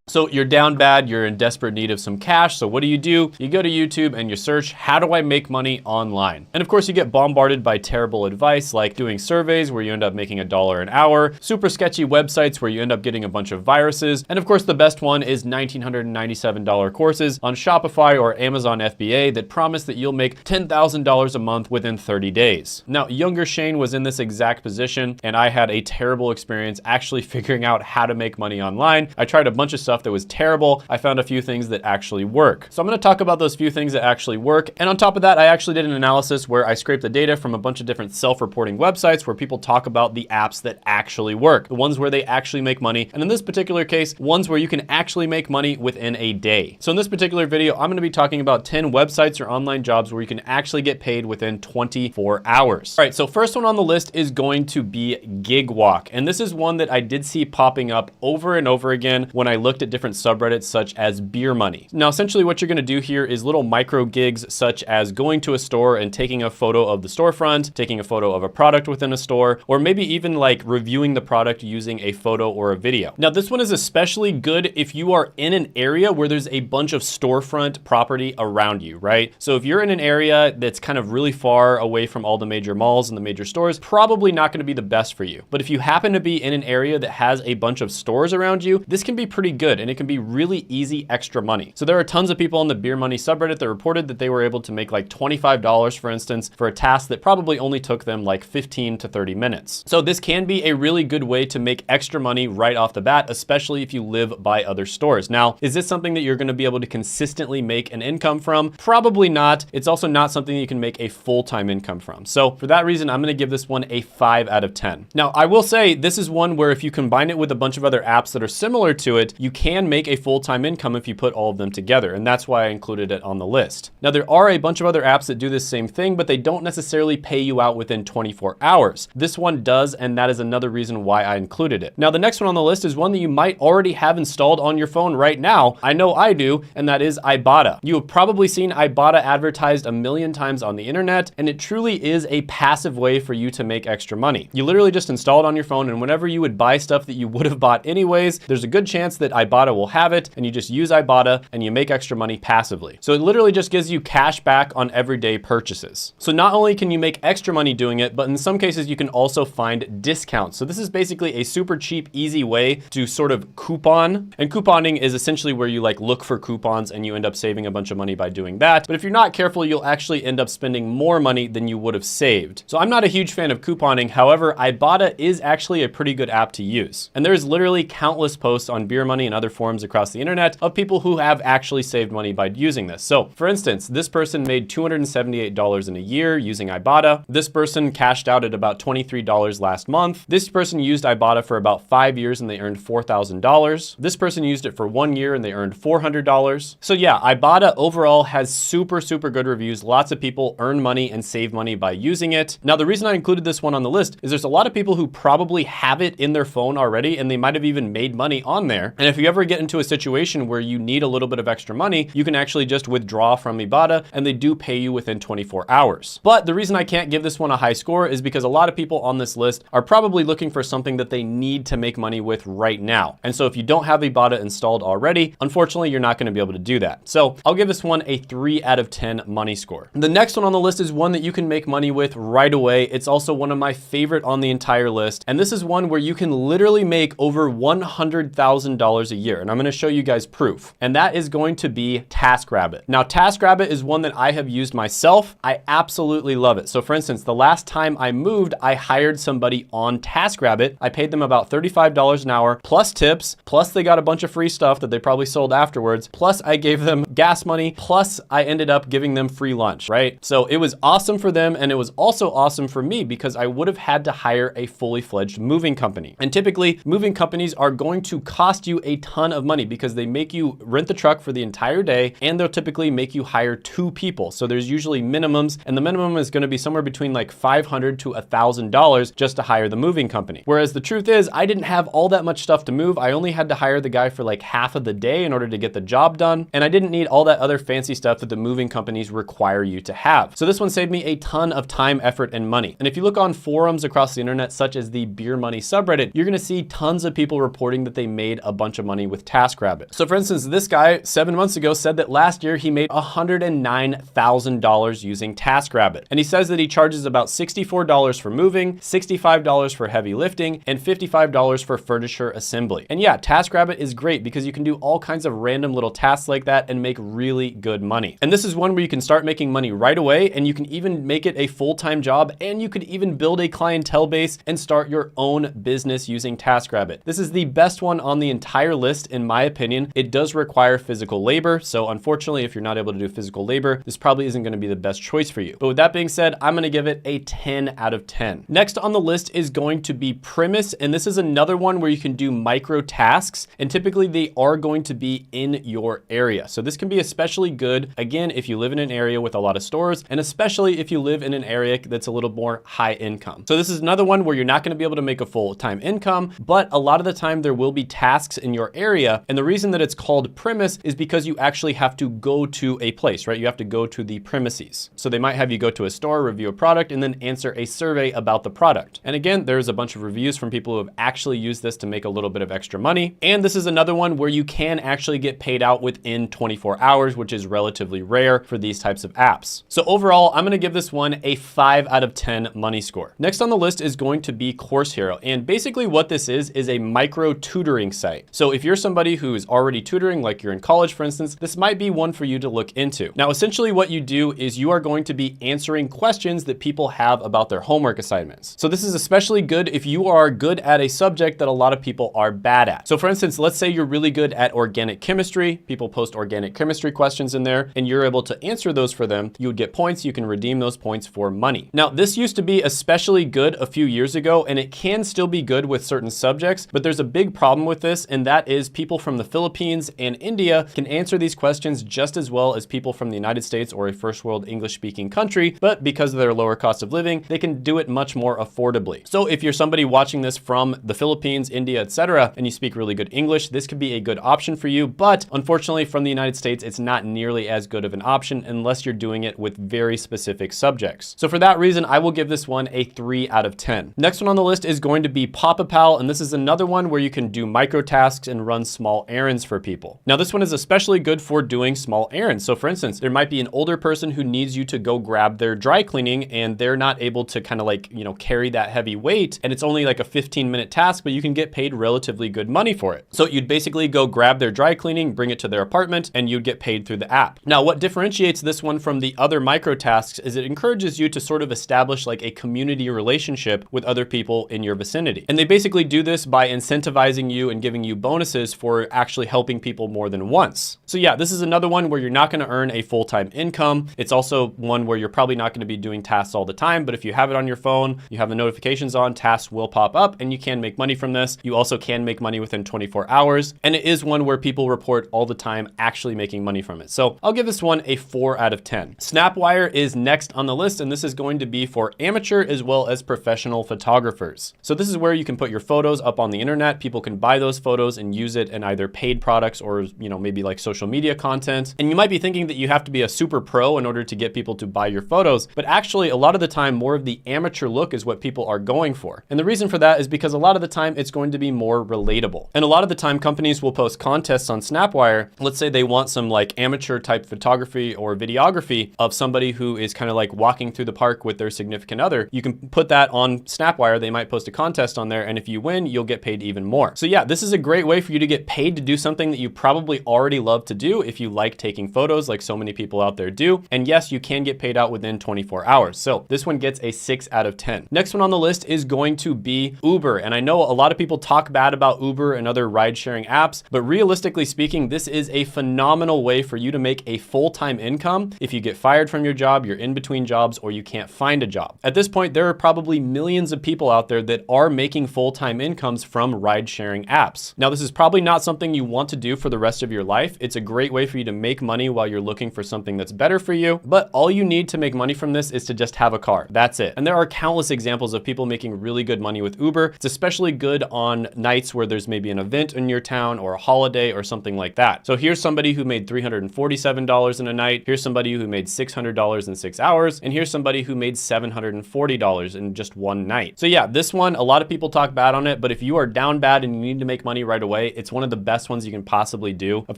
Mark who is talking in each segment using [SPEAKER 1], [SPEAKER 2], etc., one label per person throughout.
[SPEAKER 1] So you're down bad, you're in desperate need of some cash. So what do? You go to YouTube and you search, how do I make money online? And of course you get bombarded by terrible advice like doing surveys where you end up making $1 an hour, super sketchy websites where you end up getting a bunch of viruses. And of course the best one is $1,997 courses on Shopify or Amazon FBA that promise that you'll make $10,000 a month within 30 days. Now, younger Shane was in this exact position and I had a terrible experience actually figuring out how to make money online. I tried a bunch of stuff that was terrible. I found a few things that actually work. So I'm gonna talk about those few things that actually work. And on top of that, I actually did an analysis where I scraped the data from a bunch of different self-reporting websites where people talk about the apps that actually work, the ones where they actually make money. And in this particular case, ones where you can actually make money within a day. So in this particular video, I'm gonna be talking about 10 websites or online jobs where you can actually get paid within 24 hours. All right, so first one on the list is going to be GigWalk. And this is one that I did see popping up over and over again when I looked at different subreddits such as beer money. Now, essentially what you're gonna do here is little micro gigs such as going to a store and taking a photo of the storefront, taking a photo of a product within a store, or maybe even like reviewing the product using a photo or a video. Now, this one is especially good if you are in an area where there's a bunch of storefront property around you, right? So if you're in an area that's kind of really far away from all the major malls and the major stores, probably not gonna be the best for you. But if you happen to be in an area that has a bunch of stores around you, this can be pretty good and it can be really easy extra money. So there are tons of people on the beer money subreddit that reported that they were able to make like $25, for instance, for a task that probably only took them like 15 to 30 minutes. So this can be a really good way to make extra money right off the bat, especially if you live by other stores. Now, is this something that you're gonna be able to consistently make an income from? Probably not. It's also not something you can make a full-time income from. So for that reason, I'm gonna give this one a 5 out of 10. Now, I will say this is one where if you combine it with a bunch of other apps that are similar to it, you can make a full-time income if you put all of them together. And that's why I included it on the list. Now, there are a bunch of other apps that do this same thing, but they don't necessarily pay you out within 24 hours. This one does, and that is another reason why I included it. Now, the next one on the list is one that you might already have installed on your phone right now. I know I do, and that is Ibotta. You have probably seen Ibotta advertised a million times on the internet, and it truly is a passive way for you to make extra money. You literally just install it on your phone, and whenever you would buy stuff that you would have bought anyways, there's a good chance that Ibotta will have it, and you just use Ibotta and you make extra money passively. So it literally just gives you cash back on everyday purchases. So not only can you make extra money doing it, but in some cases you can also find discounts. So this is basically a super cheap, easy way to sort of coupon. And couponing is essentially where you like look for coupons and you end up saving a bunch of money by doing that. But if you're not careful, you'll actually end up spending more money than you would have saved. So I'm not a huge fan of couponing. However, Ibotta is actually a pretty good app to use. And there's literally countless posts on beer money and other forums across the internet of people who have actually saved money by using this. So for instance, this person made $278 in a year using Ibotta. This person cashed out at about $23 last month. This person used Ibotta for about 5 years and they earned $4,000. This person used it for 1 year and they earned $400. So yeah, Ibotta overall has super good reviews. Lots of people earn money and save money by using it. Now, the reason I included this one on the list is there's a lot of people who probably have it in their phone already and they might have even made money on there. And if you ever get into a situation where you need a little bit of extra money, you can actually just withdraw from Ibotta and they do pay you within 24 hours. But the reason I can't give this one a high score is because a lot of people on this list are probably looking for something that they need to make money with right now. And so if you don't have Ibotta installed already, unfortunately, you're not going to be able to do that. So I'll give this one a 3 out of 10 money score. The next one on the list is one that you can make money with right away. It's also one of my favorite on the entire list. And this is one where you can literally make over $100,000 a year. And I'm going to show you guys proof. And that is going to be TaskRabbit. Now, TaskRabbit is one that I have used myself. I absolutely love it. So for instance, the last time I moved, I hired somebody on TaskRabbit. I paid them about $35 an hour plus tips, plus they got a bunch of free stuff that they probably sold afterwards. Plus I gave them gas money. Plus I ended up giving them free lunch, right? So it was awesome for them. And it was also awesome for me because I would have had to hire a fully fledged moving company. And typically moving companies are going to cost you a ton of money because they make you rent the truck for the entire day and they'll typically make you hire 2 people. So there's usually minimums and the minimum is going to be somewhere between like $500 to $1,000 just to hire the moving company. Whereas the truth is I didn't have all that much stuff to move. I only had to hire the guy for like half of the day in order to get the job done. And I didn't need all that other fancy stuff that the moving companies require you to have. So this one saved me a ton of time, effort, and money. And if you look on forums across the internet, such as the beer money subreddit, you're going to see tons of people reporting that they made a bunch of money money with TaskRabbit. So for instance, this guy 7 months ago said that last year he made $109,000 using TaskRabbit. And he says that he charges about $64 for moving, $65 for heavy lifting, and $55 for furniture assembly. And yeah, TaskRabbit is great because you can do all kinds of random little tasks like that and make really good money. And this is one where you can start making money right away, and you can even make it a full-time job, and you could even build a clientele base and start your own business using TaskRabbit. This is the best one on the entire list, in my opinion. It does require physical labor, so unfortunately, if you're not able to do physical labor, this probably isn't going to be the best choice for you. But with that being said, I'm going to give it a 10 out of 10. Next on the list is going to be Primus, and this is another one where you can do micro tasks, and typically they are going to be in your area. So this can be especially good, again, if you live in an area with a lot of stores, and especially if you live in an area that's a little more high income. So this is another one where you're not going to be able to make a full-time income, but a lot of the time there will be tasks in your area. And the reason that it's called Primus is because you actually have to go to a place, right? You have to go to the premises. So they might have you go to a store, review a product, and then answer a survey about the product. And again, there's a bunch of reviews from people who have actually used this to make a little bit of extra money. And this is another one where you can actually get paid out within 24 hours, which is relatively rare for these types of apps. So overall, I'm going to give this one a 5 out of 10 money score. Next on the list is going to be Course Hero. And basically what this is a micro tutoring site. So if you're somebody who is already tutoring, like you're in college, for instance, this might be one for you to look into. Now, essentially what you do is you are going to be answering questions that people have about their homework assignments. So this is especially good if you are good at a subject that a lot of people are bad at. So for instance, let's say you're really good at organic chemistry. People post organic chemistry questions in there, and you're able to answer those for them. You would get points. You can redeem those points for money. Now, this used to be especially good a few years ago, and it can still be good with certain subjects, but there's a big problem with this, and that is people from the Philippines and India can answer these questions just as well as people from the United States or a first world English-speaking country, but because of their lower cost of living, they can do it much more affordably. So if you're somebody watching this from the Philippines, India, etc., and you speak really good English, this could be a good option for you, but unfortunately from the United States, it's not nearly as good of an option unless you're doing it with very specific subjects. So for that reason, I will give this one a 3 out of 10. Next one on the list is going to be Pop-A-Pal, and this is another one where you can do micro tasks and run small errands for people. Now this one is especially good for doing small errands. So for instance, there might be an older person who needs you to go grab their dry cleaning, and they're not able to kind of like, carry that heavy weight, and it's only like a 15-minute task, but you can get paid relatively good money for it. So you'd basically go grab their dry cleaning, bring it to their apartment, and you'd get paid through the app. Now, what differentiates this one from the other micro tasks is it encourages you to sort of establish like a community relationship with other people in your vicinity. And they basically do this by incentivizing you and giving you bonuses for actually helping people more than once. So yeah, this is another one where you're not going to earn a full-time income. It's also one where you're probably not going to be doing tasks all the time, but if you have it on your phone, you have the notifications on, tasks will pop up, and you can make money from this. You also can make money within 24 hours. And it is one where people report all the time actually making money from it. So I'll give this one a 4 out of 10. Snapwire is next on the list, and this is going to be for amateur as well as professional photographers. So this is where you can put your photos up on the internet. People can buy those photos and use it in either paid products or, maybe like social media content. And you might be thinking that you have to be a super pro in order to get people to buy your photos, but actually a lot of the time, more of the amateur look is what people are going for. And the reason for that is because a lot of the time it's going to be more relatable. And a lot of the time companies will post contests on Snapwire. Let's say they want some like amateur type photography or videography of somebody who is kind of like walking through the park with their significant other. You can put that on Snapwire. They might post a contest on there, and if you win, you'll get paid even more. So yeah, this is a great way for you to get paid to do something that you probably already love to do if you like taking photos like so many people out there do. And yes, you can get paid out within 24 hours. So this one gets a 6 out of 10. Next one on the list is going to be Uber. And I know a lot of people talk bad about Uber and other ride sharing apps, but realistically speaking, this is a phenomenal way for you to make a full-time income if you get fired from your job, you're in between jobs, or you can't find a job. At this point, there are probably millions of people out there that are making full-time incomes from ride sharing apps. Now, this is probably not something you want to do for the rest of your life. It's a great way for you to make money while you're looking for something that's better for you, but all you need to make money from this is to just have a car. That's it. And there are countless examples of people making really good money with Uber. It's especially good on nights where there's maybe an event in your town or a holiday or something like that. So here's somebody who made $347 in a night. Here's somebody who made $600 in 6 hours. And here's somebody who made $740 in just one night. So yeah, this one, a lot of people talk bad on it, but if you are down bad and you need to make money right away, say. It's one of the best ones you can possibly do. Of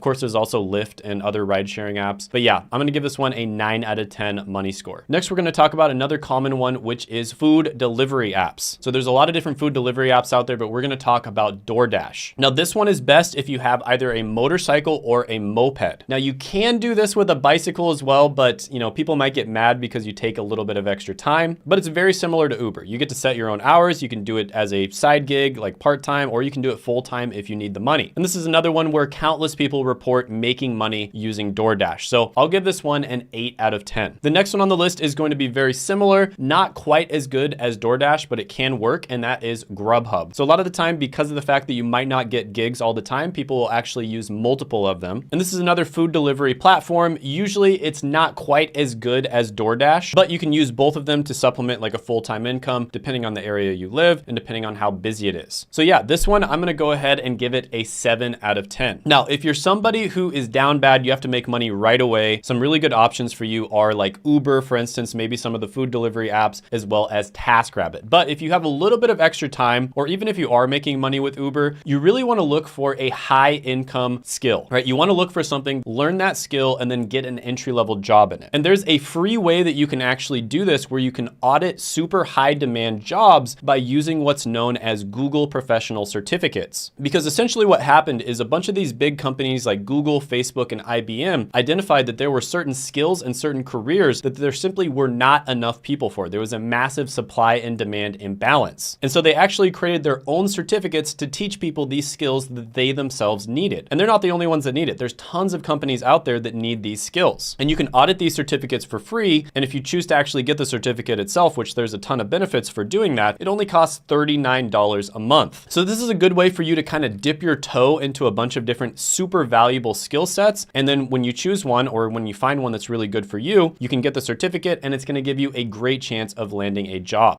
[SPEAKER 1] course, there's also Lyft and other ride sharing apps. But yeah, I'm gonna give this one a 9 out of 10 money score. Next, we're gonna talk about another common one, which is food delivery apps. So there's a lot of different food delivery apps out there, but we're gonna talk about DoorDash. Now, this one is best if you have either a motorcycle or a moped. Now, you can do this with a bicycle as well, but people might get mad because you take a little bit of extra time, but it's very similar to Uber. You get to set your own hours. You can do it as a side gig, like part-time, or you can do it full-time if you need the money. And this is another one where countless people report making money using DoorDash. So I'll give this one an 8 out of 10. The next one on the list is going to be very similar, not quite as good as DoorDash, but it can work, and that is Grubhub. So a lot of the time, because of the fact that you might not get gigs all the time, people will actually use multiple of them. And this is another food delivery platform. Usually it's not quite as good as DoorDash, but you can use both of them to supplement like a full-time income, depending on the area you live and depending on how busy it is. So yeah, this one, I'm gonna go ahead and give it a 7 out of 10. Now, if you're somebody who is down bad, you have to make money right away, some really good options for you are like Uber, for instance, maybe some of the food delivery apps, as well as TaskRabbit. But if you have a little bit of extra time, or even if you are making money with Uber, you really wanna look for a high income skill, right? You wanna look for something, learn that skill, and then get an entry-level job in it. And there's a free way that you can actually do this where you can audit super high demand jobs by using what's known as Google Professional Certificates. Because essentially what happened is a bunch of these big companies like Google, Facebook, and IBM identified that there were certain skills and certain careers that there simply were not enough people for. There was a massive supply and demand imbalance. And so they actually created their own certificates to teach people these skills that they themselves needed. And they're not the only ones that need it. There's tons of companies out there that need these skills. And you can audit these certificates for free. And if you choose to actually get the certificate itself, which there's a ton of benefits for doing that, it only costs $39 a month. So this is a good way for you to kind of dip your toe into a bunch of different super valuable skill sets. And then when you choose one, or when you find one that's really good for you, you can get the certificate and it's going to give you a great chance of landing a job.